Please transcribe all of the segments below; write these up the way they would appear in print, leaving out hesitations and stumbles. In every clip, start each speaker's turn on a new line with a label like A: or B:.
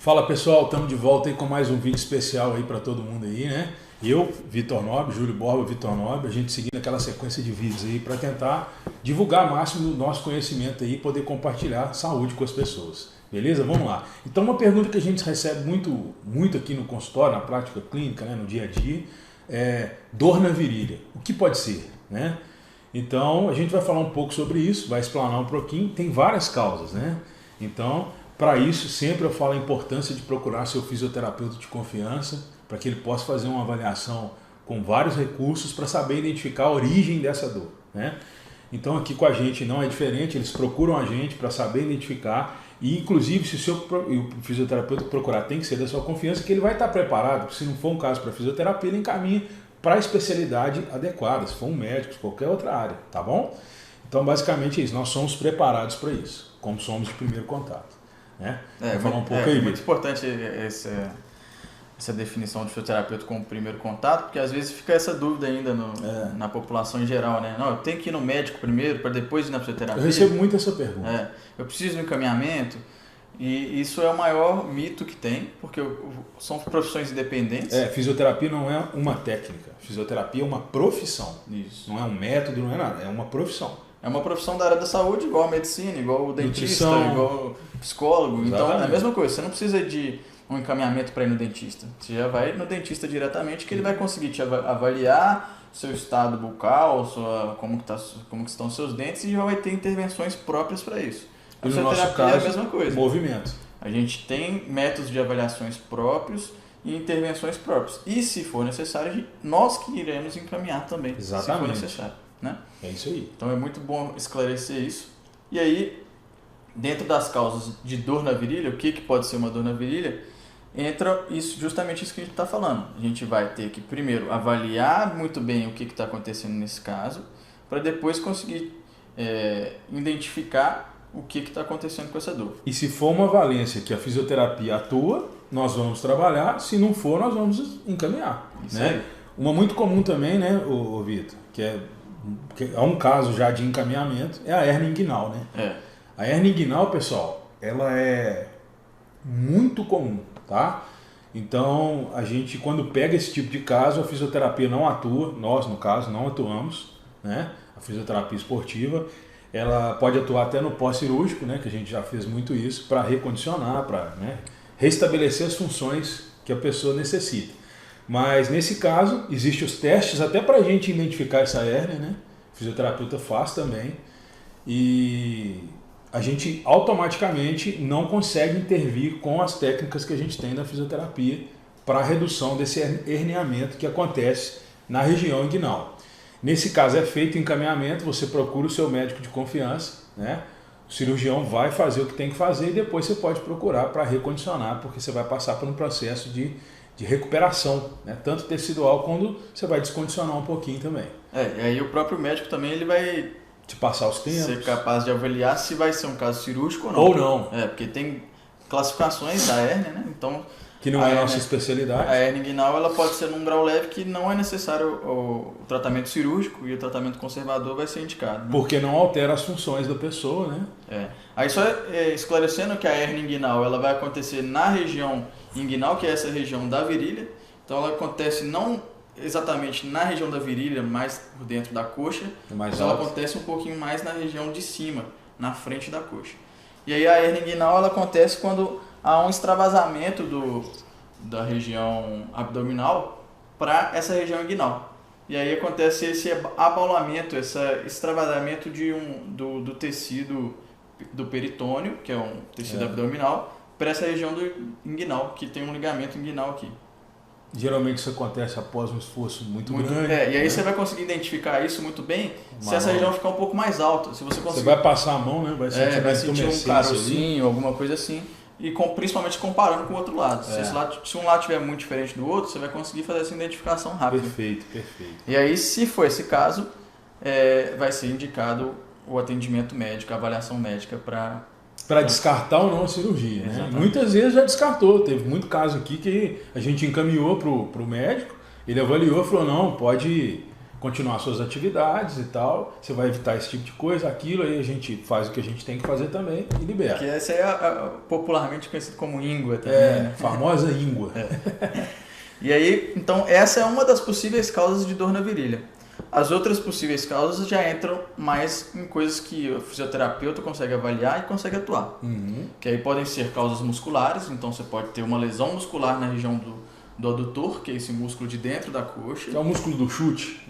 A: Fala pessoal, estamos de volta aí com mais um vídeo especial aí para todo mundo aí, né? Eu, Vitor Nobre, Júlio Borba, Vitor Nobre, a gente seguindo aquela sequência de vídeos aí para tentar divulgar o máximo do nosso conhecimento aí e poder compartilhar saúde com as pessoas. Beleza? Vamos lá. Então uma pergunta que a gente recebe muito aqui no consultório, na prática clínica, né, no dia a dia, é dor na virilha. O que pode ser, né? Então a gente vai falar um pouco sobre isso, vai explanar um pouquinho, tem várias causas, né? Então, para isso, sempre eu falo a importância de procurar seu fisioterapeuta de confiança, para que ele possa fazer uma avaliação com vários recursos para saber identificar a origem dessa dor, né? Então aqui com a gente não é diferente, eles procuram a gente para saber identificar e inclusive se o seu fisioterapeuta procurar tem que ser da sua confiança, que ele vai estar preparado, se não for um caso para fisioterapia, ele encaminha para a especialidade adequada, se for um médico, se qualquer outra área, tá bom? Então basicamente é isso, nós somos preparados para isso, como somos de primeiro contato. Né? Vou falar um pouco aí,
B: muito importante essa definição de fisioterapeuta como primeiro contato, porque às vezes fica essa dúvida ainda na população em geral, né? Não, eu tenho que ir no médico primeiro para depois ir na fisioterapia.
A: Eu recebo muito essa pergunta.
B: Eu preciso de um encaminhamento, e isso é o maior mito que tem, porque são profissões independentes.
A: Fisioterapia não é uma técnica, fisioterapia é uma profissão.
B: Isso.
A: Não é um método, não é nada, é uma profissão.
B: É uma profissão da área da saúde, igual a medicina, igual o dentista,
A: Nutrição.
B: igual o psicólogo.
A: Exatamente.
B: Então é a mesma coisa, você não precisa de um encaminhamento para ir no dentista. Você já vai no dentista diretamente, que ele vai conseguir te avaliar seu estado bucal, como que estão os seus dentes, e já vai ter intervenções próprias para isso. A
A: E no nosso
B: fisioterapia
A: caso,
B: é a mesma coisa.
A: Movimento.
B: A gente tem métodos de avaliações próprios e intervenções próprias. E se for necessário, nós que iremos encaminhar também,
A: Exatamente.
B: se for necessário. Né?
A: É isso aí.
B: Então é muito bom esclarecer isso. E aí, dentro das causas de dor na virilha, o que pode ser uma dor na virilha, entra justamente isso que a gente está falando. A gente vai ter que primeiro avaliar muito bem o que está acontecendo nesse caso, para depois conseguir identificar o que está acontecendo com essa dor.
A: E se for uma valência que a fisioterapia atua, nós vamos trabalhar, se não for, nós vamos encaminhar.
B: Isso
A: Né?
B: aí.
A: Uma muito comum também, né, o Vitor, que é um caso já de encaminhamento, é a hérnia inguinal, né? A hérnia inguinal, pessoal, ela é muito comum, tá? Então, a gente, quando pega esse tipo de caso, a fisioterapia não atua, nós, no caso, não atuamos, né? A fisioterapia esportiva, ela pode atuar até no pós-cirúrgico, né? Que a gente já fez muito isso, para recondicionar, para, né, restabelecer as funções que a pessoa necessita. Mas nesse caso, existem os testes até para a gente identificar essa hérnia, né? O fisioterapeuta faz também. E a gente automaticamente não consegue intervir com as técnicas que a gente tem da fisioterapia para a redução desse herniamento que acontece na região inguinal. Nesse caso é feito o encaminhamento, você procura o seu médico de confiança, né? O cirurgião vai fazer o que tem que fazer e depois você pode procurar para recondicionar, porque você vai passar por um processo de recuperação, né? Tanto tecidual quando você vai descondicionar um pouquinho também.
B: E aí o próprio médico também ele vai
A: te passar os tempos.
B: Ser capaz de avaliar se vai ser um caso cirúrgico ou não.
A: Ou não.
B: Porque tem classificações da hérnia, né? Então,
A: que não é a nossa especialidade.
B: A hérnia inguinal ela pode ser num grau leve que não é necessário o tratamento cirúrgico e o tratamento conservador vai ser indicado. Né?
A: Porque não altera as funções da pessoa, né?
B: Aí só esclarecendo que a hérnia inguinal ela vai acontecer na região inguinal, que é essa região da virilha. Então ela acontece não exatamente na região da virilha, mais por dentro da coxa, mas ela acontece um pouquinho mais na região de cima, na frente da coxa. E aí a hérnia inguinal ela acontece quando há um extravasamento da região abdominal para essa região inguinal. E aí acontece esse abaulamento, esse extravasamento do tecido do peritônio, que é um tecido abdominal, para essa região do inguinal, que tem um ligamento inguinal aqui.
A: Geralmente isso acontece após um esforço muito grande.
B: E aí você vai conseguir identificar isso muito bem se essa região ficar um pouco mais alta. Se você conseguir...
A: Você vai passar a mão, né? Vai sentir
B: um carocinho, alguma coisa assim. E principalmente comparando com o outro lado. Se um lado estiver muito diferente do outro, você vai conseguir fazer essa identificação rápida.
A: Perfeito.
B: E aí, se for esse caso, vai ser indicado o atendimento médico, a avaliação médica
A: para descartar ou não a cirurgia. Né? Muitas vezes já descartou. Teve muito caso aqui que a gente encaminhou para o médico, ele avaliou e falou, não, pode continuar suas atividades e tal, você vai evitar esse tipo de coisa, aquilo, aí a gente faz o que a gente tem que fazer também e libera.
B: Que essa é popularmente conhecida como íngua também. Né?
A: Famosa íngua.
B: E aí, então, essa é uma das possíveis causas de dor na virilha. As outras possíveis causas já entram mais em coisas que o fisioterapeuta consegue avaliar e consegue atuar. Que aí podem ser causas musculares, então você pode ter uma lesão muscular na região do adutor, que é esse músculo de dentro da coxa.
A: Que é o músculo do chute.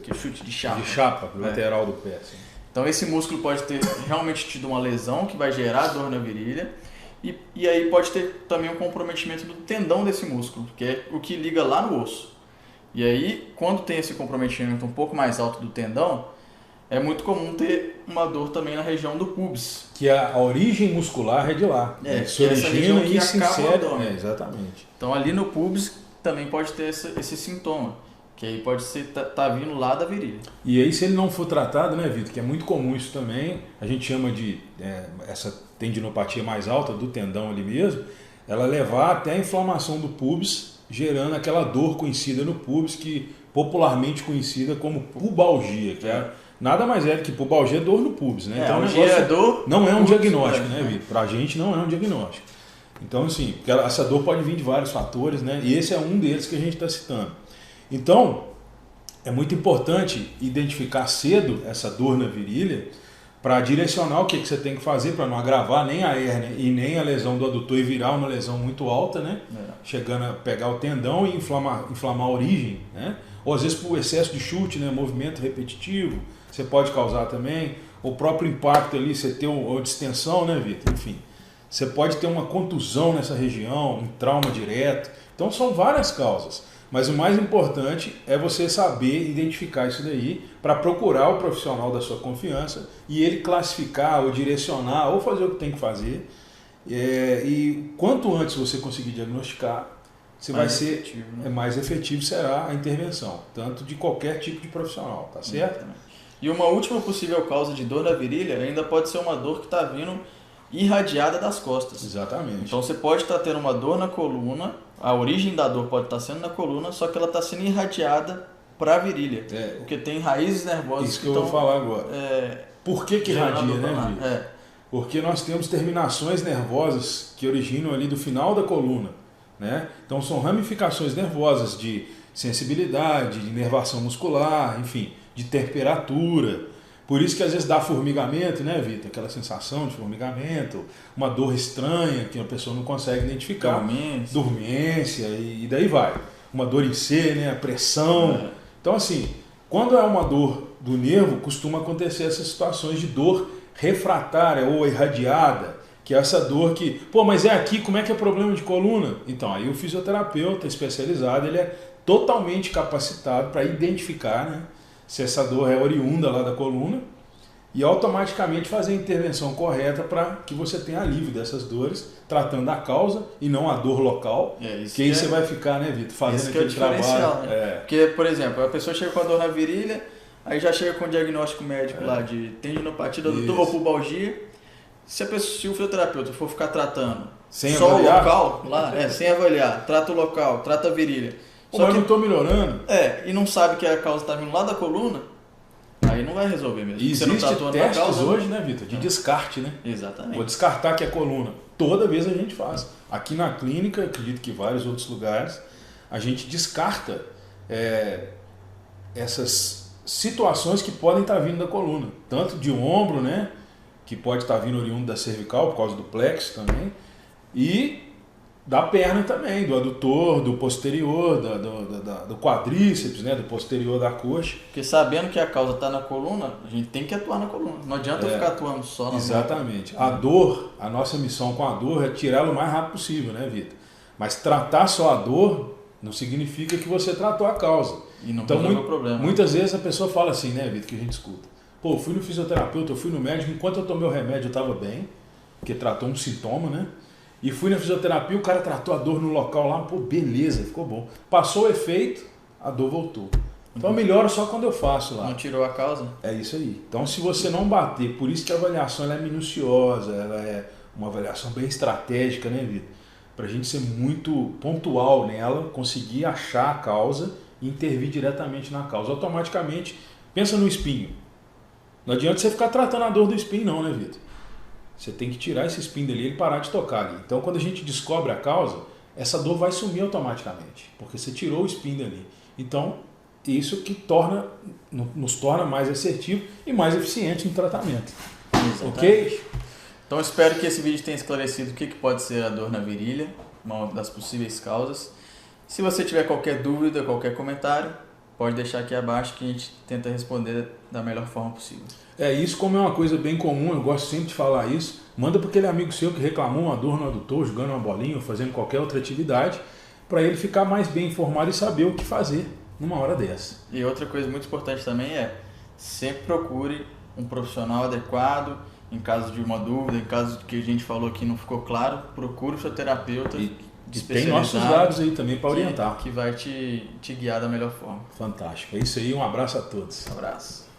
B: Que é o chute de chapa.
A: De chapa, lateral do pé. Assim.
B: Então esse músculo pode ter realmente tido uma lesão que vai gerar dor na virilha. E aí pode ter também um comprometimento do tendão desse músculo, que é o que liga lá no osso. E aí, quando tem esse comprometimento um pouco mais alto do tendão, é muito comum ter uma dor também na região do pubis.
A: Que a origem muscular é de lá.
B: Se origina e se insere.
A: Exatamente.
B: Então ali no pubis também pode ter esse sintoma, que aí pode ser tá vindo lá da virilha.
A: E aí se ele não for tratado, né, Vitor, que é muito comum isso também, a gente chama de essa tendinopatia mais alta do tendão ali mesmo, ela levar até a inflamação do pubis, gerando aquela dor conhecida no pubis, que popularmente conhecida como pubalgia, que nada mais é do que pubalgia é dor no pubis, né?
B: Então, é dor,
A: não é um diagnóstico, né, Vitor? Pra gente não é um diagnóstico. Então, assim, essa dor pode vir de vários fatores, né? E esse é um deles que a gente está citando. Então, é muito importante identificar cedo essa dor na virilha para direcionar o que você tem que fazer para não agravar nem a hérnia e nem a lesão do adutor e virar uma lesão muito alta, né? Chegando a pegar o tendão e inflamar a origem, né? Ou às vezes por excesso de chute, né? Movimento repetitivo, você pode causar também. O próprio impacto ali, você ter uma distensão, né, Vitor? Enfim, você pode ter uma contusão nessa região, um trauma direto. Então são várias causas. Mas o mais importante é você saber identificar isso daí para procurar o profissional da sua confiança e ele classificar ou direcionar ou fazer o que tem que fazer. E quanto antes você conseguir diagnosticar, você vai ser efetivo, né? Mais efetivo será a intervenção, tanto de qualquer tipo de profissional, tá certo?
B: Exatamente. E uma última possível causa de dor na virilha ainda pode ser uma dor que está vindo irradiada das costas.
A: Exatamente.
B: Então você pode estar tendo uma dor na coluna, a origem da dor pode estar sendo na coluna, só que ela está sendo irradiada para a virilha. Porque tem raízes nervosas
A: isso que eu vou falar agora. Por que irradia, né, Vitor? Porque nós temos terminações nervosas que originam ali do final da coluna, né? Então são ramificações nervosas de sensibilidade, de inervação muscular, enfim, de temperatura. Por isso que às vezes dá formigamento, né, Vitor? Aquela sensação de formigamento, uma dor estranha que a pessoa não consegue identificar. Dormência e daí vai. Uma dor em C, né, a pressão. Então assim, quando é uma dor do nervo, costuma acontecer essas situações de dor refratária ou irradiada, que é essa dor que, mas é aqui, como é que é problema de coluna? Então aí o fisioterapeuta especializado, ele é totalmente capacitado para identificar, né, se essa dor é oriunda lá da coluna e automaticamente fazer a intervenção correta para que você tenha alívio dessas dores, tratando a causa e não a dor local, que aí você vai ficar, né, Vitor, fazendo aquele trabalho.
B: Né? Porque, por exemplo, a pessoa chega com a dor na virilha, aí já chega com o diagnóstico médico lá de tendinopatia do adutor ou pubalgia. Se o fisioterapeuta for ficar tratando só o local, lá, sem avaliar, trata o local, trata a virilha.
A: Mas eu não estou melhorando.
B: E não sabe que a causa está vindo lá da coluna, aí não vai resolver mesmo.
A: E existe testes hoje, né, Vitor, de descarte, né?
B: Exatamente.
A: Vou descartar que é coluna. Toda vez a gente faz. Aqui na clínica, acredito que em vários outros lugares, a gente descarta essas situações que podem estar vindo da coluna. Tanto de ombro, né, que pode estar vindo oriundo da cervical, por causa do plexo também, e da perna também, do adutor, do posterior, do quadríceps, né, do posterior da coxa.
B: Porque sabendo que a causa está na coluna, a gente tem que atuar na coluna. Não adianta ficar atuando só na
A: Exatamente. A dor, a nossa missão com a dor é tirá-la o mais rápido possível, né, Vitor? Mas tratar só a dor não significa que você tratou a causa.
B: E não resolve o problema.
A: Muitas vezes a pessoa fala assim, né, Vitor, que a gente escuta. Eu fui no fisioterapeuta, eu fui no médico, enquanto eu tomei o remédio eu estava bem, porque tratou um sintoma, né? E fui na fisioterapia, o cara tratou a dor no local lá, beleza, ficou bom. Passou o efeito, a dor voltou. Então eu melhoro só quando eu faço lá.
B: Não tirou a causa?
A: É isso aí. Então se você não bater, por isso que a avaliação ela é minuciosa, ela é uma avaliação bem estratégica, né, Vitor? Para a gente ser muito pontual nela, conseguir achar a causa e intervir diretamente na causa. Automaticamente, pensa no espinho. Não adianta você ficar tratando a dor do espinho não, né, Vitor? Você tem que tirar esse espinho dali e ele parar de tocar ali. Então, quando a gente descobre a causa, essa dor vai sumir automaticamente, porque você tirou o espinho dali. Então, isso que nos torna mais assertivo e mais eficiente no tratamento.
B: Exatamente.
A: Ok?
B: Então, espero que esse vídeo tenha esclarecido o que pode ser a dor na virilha, uma das possíveis causas. Se você tiver qualquer dúvida, qualquer comentário, pode deixar aqui abaixo que a gente tenta responder da melhor forma possível.
A: Isso como é uma coisa bem comum, eu gosto sempre de falar isso, manda para aquele amigo seu que reclamou uma dor no adutor, jogando uma bolinha ou fazendo qualquer outra atividade, para ele ficar mais bem informado e saber o que fazer numa hora dessa.
B: E outra coisa muito importante também sempre procure um profissional adequado, em caso de uma dúvida, em caso que a gente falou que não ficou claro, procure o seu terapeuta.
A: E tem nossos dados aí também para orientar.
B: Que vai te guiar da melhor forma.
A: Fantástico. É isso aí, um abraço a todos.
B: Um abraço.